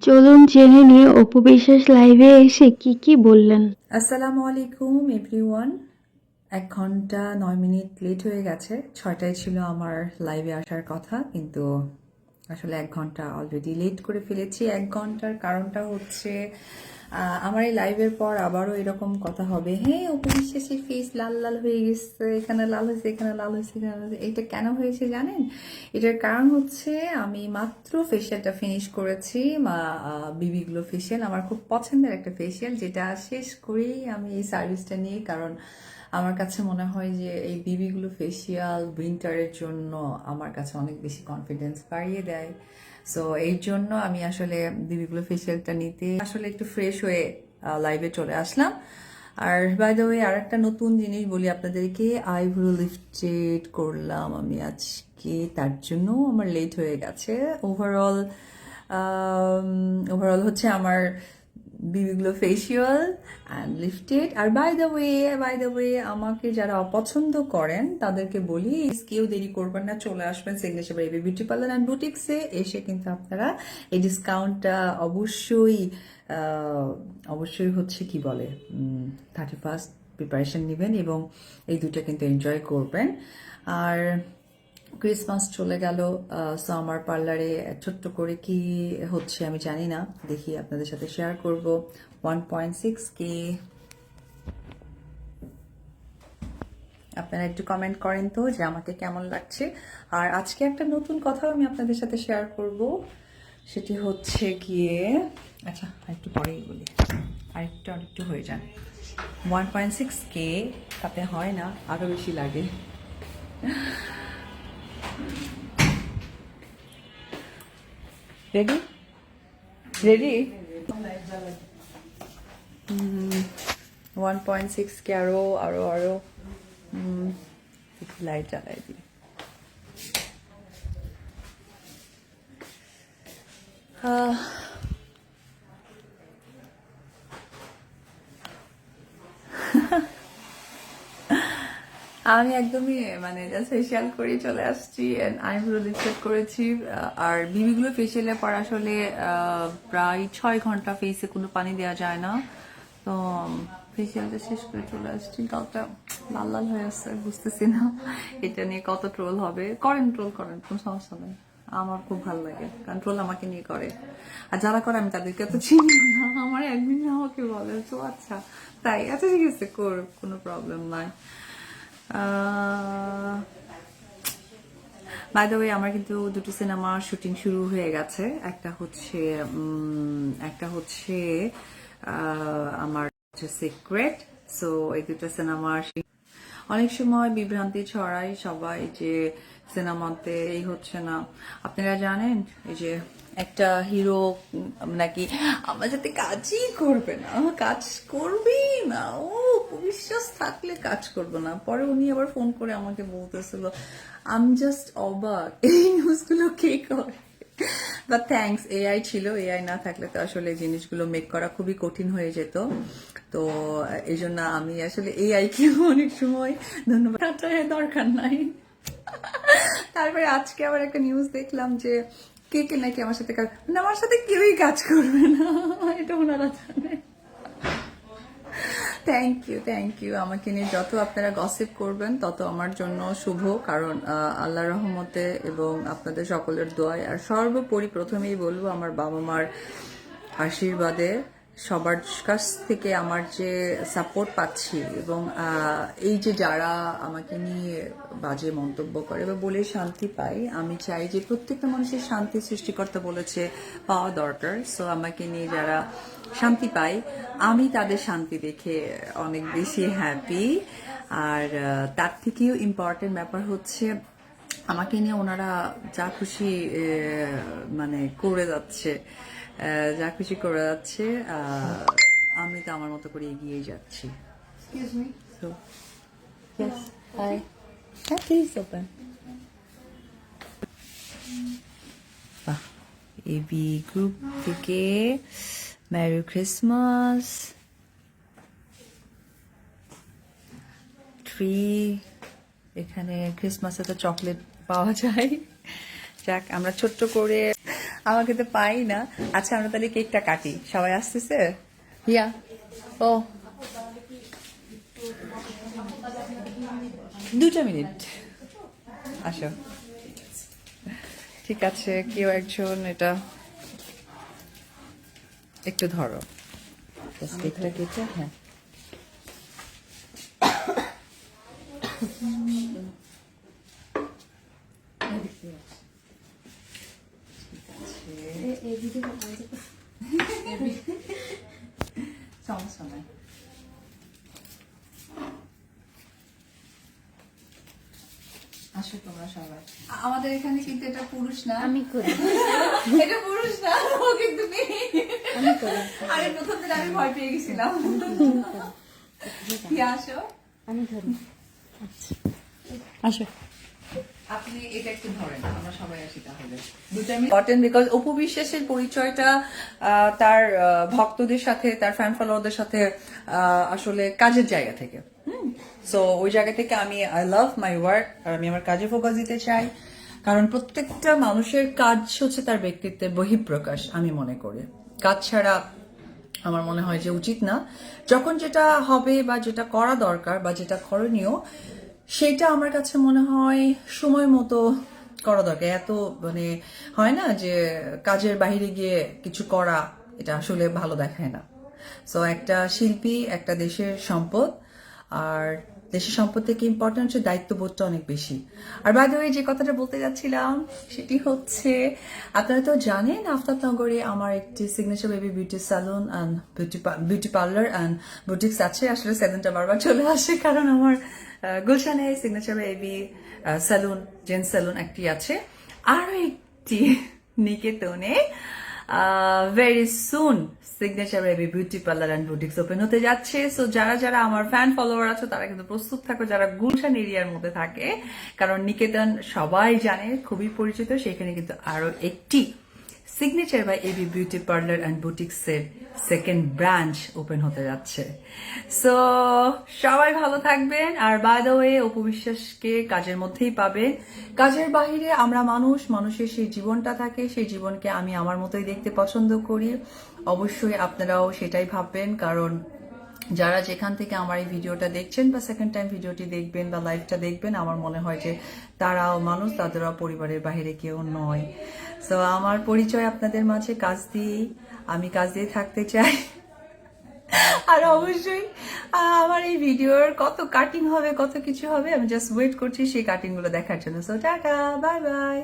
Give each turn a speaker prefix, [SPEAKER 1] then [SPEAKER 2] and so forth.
[SPEAKER 1] চলুন জেনে নিয়ে অপু বিশ্বাস লাইভে এসে কি বললেন।
[SPEAKER 2] আসসালামু আলাইকুম এভরিওয়ান। 1 ঘন্টা 9 মিনিট লেট হয়ে গেছে। 6টায় ছিল আমার লাইভে আসার কথা, কিন্তু আসলে 1 ঘন্টা অলরেডি লেট করে ফেলেছি। 1 ঘন্টার কারণটা হচ্ছে আমার এই লাইভের পর আবারও এরকম কথা হবে, হ্যাঁ অপু বিশ্বাসের ফেস লাল লাল হয়ে গেছে, এখানে লাল হয়েছে, এখানে লাল হয়েছে, এখানে লাল হয়েছে। এটা কেন হয়েছে জানেন? এটার কারণ হচ্ছে আমি মাত্র ফেশিয়ালটা ফিনিশ করেছি, বিবি গ্লো ফেশিয়াল। আমার খুব পছন্দের একটা ফেশিয়াল, যেটা শেষ করেই আমি এই সার্ভিসটা নিই, কারণ আমার কাছে মনে হয় যে এই বিবি গ্লো ফেশিয়াল উইন্টারের জন্য আমার কাছে অনেক বেশি কনফিডেন্স বাড়িয়ে দেয়। সো এই জন্য আমি আসলে বিবি গ্লো ফেশিয়ালটা নিতে আসলে একটু ফ্রেশ হয়ে লাইভে চলে আসলাম। আর বাই দ্য ওয়ে আর একটা নতুন জিনিস বলি আপনাদেরকে, আইব্রো লিফটেড করলাম আমি আজকে, তার জন্য আমার লেট হয়ে গেছে। ওভারঅল ওভারঅল হচ্ছে আমার BB glow facial and lifted. আর বাই দ্য ওয়ে আমাকে যারা অপছন্দ করেন তাদেরকে বলি, কেউ দেরি করবেন না, চলে আসবেন signature baby beauty parlour and বুটিক্সে। এসে কিন্তু আপনারা এই ডিসকাউন্টটা অবশ্যই হচ্ছে কি বলে 31st প্রিপারেশন নেবেন এবং এই দুটো কিন্তু এনজয় করবেন। আর ক্রিসমাস চলে গেল, সো আমার পার্লারে ছোট্ট করে কি হচ্ছে আমি জানি না, দেখি আপনাদের সাথে শেয়ার করব। 1.6K। আপনারা একটু কমেন্ট করেন তো যে আমাকে কেমন লাগছে। আর আজকে একটা নতুন কথাও আমি আপনাদের সাথে শেয়ার করব, সেটি হচ্ছে গিয়ে, আচ্ছা একটু পরেই বলি, আরেকটু হয়ে যান। 1.6K তাতে হয় না, আরো বেশি লাগে। রেডি রেডি 1.6K, আরো আরো আরো একটু লাইট জ্বালাই দিই। আমি একদমই মানে ফেশিয়াল করে চলে আসছি, আইব্রো লিফটেড করেছি। আর বিবিগুলো ফেশিয়ালের পর আসলে প্রায় 6 ঘন্টা ফেসে কোনো পানি দেওয়া যায় না। তো ফেশিয়ালটা শেষ করে চলে আসছি, গালটা লাল লাল হয়ে আসছে, বুঝতেছি না এটা নিয়ে কত ট্রোল হবে। ট্রোল করেন, কোনো সমস্যা নেই, আমার খুব ভালো লাগে, কারণ ট্রোল আমাকে নিয়ে করে। আর যারা করে আমি তাদেরকে এত চিনি না, আমার একদিন আমাকে বলে তো আচ্ছা তাই, আচ্ছা ঠিক আছে, কোনো প্রবলেম নাই। বাই দ্য ওয়ে আমার কিন্তু দুটো সিনেমা শুটিং শুরু হয়ে গেছে। একটা হচ্ছে আমার সিক্রেট। সো এই দুটো সিনেমা অনেক সময় বিভ্রান্তি ছড়ায় সবাই যে সিনেমাতে এই হচ্ছে না। আপনারা জানেন এই যে একটা হিরো নাকি আমার সাথে কাজই করবে না, কাজ করবেই না, ও বিশ্বাস থাকলে কাজ করবে না। পরে উনি আবার ফোন করে আমাকে বলতেছিল, আমি জাস্ট অবাক, এই নিউজগুলো কে করে। বাট থ্যাঙ্কস, এআই ছিল, এআই না থাকলে তো আসলে জিনিসগুলো মেক করা খুবই কঠিন হয়ে যেত। তো এই জন্য আমি আসলে এআই কে অনেক সময় ধন্যবাদ, দরকার নাই। তারপরে আজকে আবার একটা নিউজ দেখলাম যে কে কে নাকি আমার সাথে কাজ, মানে আমার সাথে কেউই কাজ করবে না, এটা ওনারা জানে। Thank you. আমাকে নিয়ে যত আপনারা গসিপ করবেন তত আমার জন্য শুভ, কারণ আল্লাহর রহমতে এবং আপনাদের সকলের দোয়ায়, আর সর্বোপরি প্রথমেই বলবো আমার বাবা মার আশীর্বাদে, সবার কাছ থেকে আমার যে সাপোর্ট পাচ্ছি, এবং এই যে যারা আমাকে নিয়ে বাজে মন্তব্য করে বা বলে শান্তি পাই, আমি চাই যে প্রত্যেকটা মানুষের শান্তি সৃষ্টিকর্তা বলেছে পাওয়া দরকার। সো আমাকে নিয়ে যারা শান্তি পায়, আমি তাদের শান্তি দেখে অনেক বেশি হ্যাপি। আর তার থেকেও ইম্পর্টেন্ট ব্যাপার হচ্ছে আমাকে নিয়ে ওনারা যা খুশি মানে করে যাচ্ছে, যা খুশি করে যাচ্ছে, আমি তো আমার মতো করে এগিয়ে যাচ্ছি। Excuse me. So, yes, hi. Yeah, please open. বাহ, এবি গ্রুপ থেকে মেরি ক্রিসমাস ট্রি। এখানে ক্রিসমাসে তো চকলেট পাওয়া যায়। যাক, আমরা ছোট্ট করে আমাকে তো পাই না। আচ্ছা আমরা তাহলে কেকটা কাটি, সবাই আসতেছে। হিয়া ও 2 মিনিট আসো। ঠিক আছে, কেউ একজন এটা একটু ধরো কেকটা কেটে। হ্যাঁ সমস্যা নাই। আসো তোমরা সবাই। আমাদের এখানে কিন্তু এটা পুরুষ না,
[SPEAKER 1] আমি করি।
[SPEAKER 2] এটা পুরুষ না, ও কিন্তু মেয়ে। আরে প্রথম দিন আমি ভয় পেয়ে গেছিলাম। কি আসো,
[SPEAKER 1] আমি ধরি।
[SPEAKER 2] আসো আপনি এটা একটু ধরেন, আমরা সবাই আসি তাহলে। ইম্পর্টেন্ট বিকজ অপু বিশ্বাসের পরিচয়টা তার ভক্তদের সাথে, তার ফ্যান ফলোয়ারদের সাথে আসলে কাজের জায়গা থেকে। সো ওই জায়গা থেকে আমি আই লাভ মাই ওয়ার্ক, আর আমি আমার কাজে ফোকাস দিতে চাই। কারণ প্রত্যেকটা মানুষের কাজ হচ্ছে তার ব্যক্তিত্বের বহিঃপ্রকাশ, আমি মনে করি। কাজ ছাড়া আমার মনে হয় যে উচিত না। যখন যেটা হবে বা যেটা করা দরকার বা যেটা করণীয়, সেটা আমার কাছে মনে হয় সময় মতো করা দরকার। এত মানে হয় না যে কাজের বাইরে গিয়ে কিছু করা, এটা আসলে ভালো দেখায় না। সো একটা শিল্পী একটা দেশের সম্পদ, আর দেশের সম্পদ থেকে ইম্পর্টেন্ট হচ্ছে দায়িত্ববোধটা অনেক বেশি। আর বাই দ্য ওয়ে যে কথাটা বলতে যাচ্ছিলাম সেটি হচ্ছে, আপনারা তো জানেন আফতাবনগরে আমার একটি signature baby beauty salon and beauty parlour and boutiques আছে। আসলে সেলুনটা বারবার চলে আসে কারণ আমার গুলশানে signature baby salon, gents salon একটি আছে, আরো একটি নিকেতনে very soon signature baby beauty parlour and boutiques open হতে যাচ্ছে। সো যারা যারা আমার ফ্যান ফলোয়ার আছে তারা কিন্তু প্রস্তুত থাকো, যারা গুলশান এরিয়ার মধ্যে থাকে, কারণ নিকেতন সবাই জানে, খুবই পরিচিত। সেখানে কিন্তু আরো একটি signature by AB beauty parlour and boutiques এর সেকেন্ড ব্রাঞ্চ ওপেন হতে যাচ্ছে। সো সবাই ভালো থাকবেন। আর বাই দ্য ওয়ে অপু বিশ্বাসকে কাজের মধ্যেই পাবেন। কাজের বাইরে আমরা মানুষ, মানুষের সেই জীবনটা থাকে, সেই জীবনকে আমি আমার মতোই দেখতে পছন্দ করি। অবশ্যই আপনারাও সেটাই ভাববেন, কারণ যারা যেখান থেকে আমার এই ভিডিওটা দেখছেন বা সেকেন্ড টাইম ভিডিওটি দেখবেন বা লাইভটা দেখবেন, আমার মনে হয় যে তারাও মানুষ, তাদেরও পরিবারের বাইরে কেউ নয়। সো আমার পরিচয় আপনাদের মাঝে কাজ দিয়েই, আমি কাজ দিয়ে থাকতে চাই। আর অবশ্যই আমার এই ভিডিওর কত কাটিং হবে, কত কিছু হবে, আমি জাস্ট ওয়েট করছি সেই কাটিং গুলো দেখার জন্য। So tata, bye bye.